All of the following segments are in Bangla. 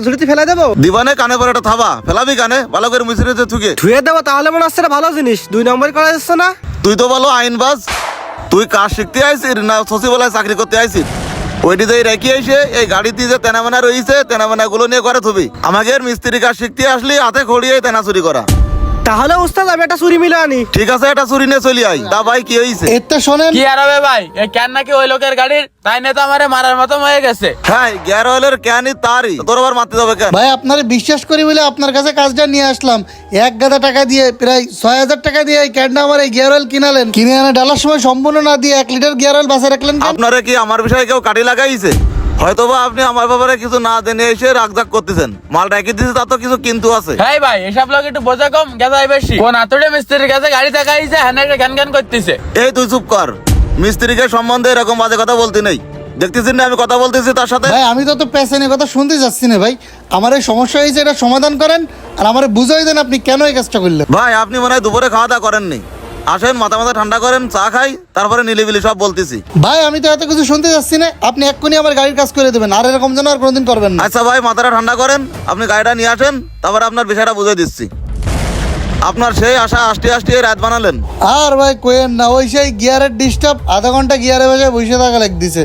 ঝুড়িতে ফেলে দেবো? দিবানে কানে পরে একটা থাবা ফেলাবি কানে ভালো করে মিশ্রিতে থুকে ধুয়ে দেবো, তাহলে মনে হচ্ছে এটা ভালো জিনিস। 2 নম্বর করা যাচ্ছে না? তুই তো বলো আইনবাজ, তুই কাজ শিখতে আইছিস না সচিবালয় চাকরি করতে আইছিস? ওইটি যে রেখে এসে এই গাড়িতে যে তেনামেনা রয়েছে তেনামেনা গুলো নিয়ে করে থবি। আমাকে মিস্ত্রি কাজ শিখতে আসলি হাতে খড়িয়ে তেনা চুরি করা। তাহলে উস্তাদ আমি একটা চুরি মিলে আনি। ঠিক আছে, এটা চুরি নিয়ে চলি আই। তা ভাই কি হয়েছে? এটা শোনেন, কি আর হবে ভাই, এই ক্যান নাকি ওই লোকের গাড়ির, তাই নিয়ে তো আমারে মারার মতো হয়ে গেছে। হ্যাঁ, গিয়ার অয়েলের ক্যানই তারই, তোর আবার মারতে যাবে কেন? ভাই আপনার বিশ্বাস করি বলে আপনার কাছে কাজটা নিয়ে আসলাম। 1 গাদা টাকা দিয়ে প্রায় 6000 টাকা দিয়ে এই ক্যানটা আমার এই গিয়ার অয়েল কিনালেন, কিনে আনা ডালার সময় সম্পূর্ণ না দিয়ে 1 লিটার গিয়ার অয়েল বাসা রাখলেন কেন? আপনারা কি আমার বিষয়ে কেউ কাটি লাগাইছে? হয়তোবা আপনি আমার ব্যাপারে কিছু না জেনে এসে রাগজাগ করতেছেন। মাল রেখে দিয়েছে তা তো কিছু কিন্তু আছে। হ্যাঁ ভাই, এসব লোক একটু বোঝা কম, গেজাই বেশি। কোন আতড়ে মিস্ত্রির কাছে গাড়ি দেখাইছে, হ্যাঁ ঘ্যান ঘ্যান করতেছে। এই তুই চুপ কর, মিস্ত্রিকে সম্বন্ধে এরকম বাজে কথা বলতে নেই। দেখতেছিস না আমি কথা বলতেছি তার সাথে? ভাই আমি তো পেছনের কথা শুনতে যাচ্ছি না ভাই। আমার এই সমস্যা হয়েছে, এটা সমাধান করেন আর আমার বুঝাই দেন আপনি কেন এই কাজটা করলেন। ভাই আপনি মনে হয় দুপুরে খাওয়া দাওয়া করেননি। আসেন মাথা মাথা ঠান্ডা করেন, চা খাই, তারপরে নিলিবিলি সব বলতেছি। ভাই আমি তো এত কিছু শুনতে যাচ্ছি না, আপনি এক্ষুনি আমার গাড়ির কাজ করে দেবেন, আর এরকম যেন আর কোনোদিন করবেন না। আচ্ছা ভাই, মাথাটা ঠান্ডা করেন, আপনি গাড়িটা নিয়ে আসেন, তারপরে আপনার বিষয়টা বুঝিয়ে দিচ্ছি। আপনার সেই আশা আস্তে আস্তে রাত বানালেন। আর ভাই কোয়েন না, ওই সেই গিয়ারের ডিস্টার্ব, আধা ঘন্টা গিয়ারে বসে বসে থাকা লাগ দিছে।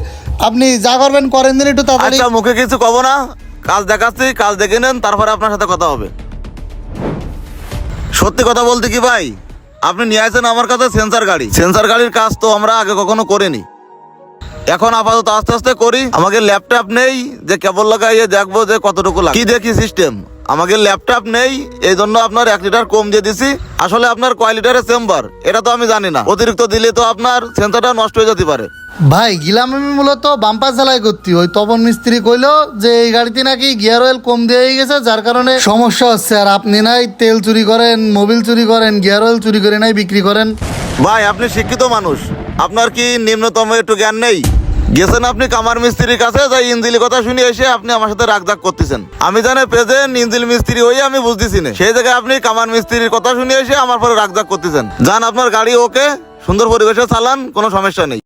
আপনি যা করবেন করেন দিন একটু তাড়াতাড়ি। আচ্ছা মুখে কিছু কব না, কাজ দেখাচ্ছি, কাজ দেখে নেন, তারপরে আপনার সাথে কথা হবে। সত্যি কথা বলতে কি ভাই, আপনি নিয়ে আসেন আমার কাছে সেন্সার গাড়ি। সেন্সার গাড়ির কাজ তো আমরা আগে কখনো করিনি, এখন আপাতত আস্তে আস্তে করি। আমাকে ল্যাপটপ নেই যে কেবল লাগাইয়ে দেখবো যে কতটুকু লাগে, কি দেখি সিস্টেম। আমাকে ল্যাপটপ নেই, এই জন্য আপনার 1 লিটার কম দিয়ে দিছি। আসলে আপনার কয় লিটারের চেম্বার এটা তো আমি জানি না, অতিরিক্ত দিলে তো আপনার সেন্সারটা নষ্ট হয়ে যেতে পারে। ভাই গিলাম আমি মূলত বাম্পার জ্বালাই করতি, ওই তপন মিস্ত্রি কইলো যে এই গাড়িতে নাকি গিয়ার অয়েল কম দিয়ে গেছে, যার কারণে সমস্যা হচ্ছে। আর আপনি নাই তেল চুরি করেন, মোবিল চুরি করেন, গিয়ার অয়েল চুরি করে নাই বিক্রি করেন। ভাই আপনি শিক্ষিত মানুষ, আপনার কি নিম্নতম একটু জ্ঞান নেই? গেছেন আপনি কামার মিস্ত্রির কাছে, যাই ইঞ্জিলি কথা শুনে এসে আপনি আমার সাথে রাগজাগ করতেছেন। আমি জানে প্রেজেন্ট ইঞ্জিল মিস্ত্রি হয়ে আমি বুঝতেছি না, সেই জায়গায় আপনি কামার মিস্ত্রির কথা শুনে এসে আমার পরে রাগজাগ করতেছেন। যান আপনার গাড়ি ওকে, সুন্দর পরিবেশে চালান, কোনো সমস্যা নেই।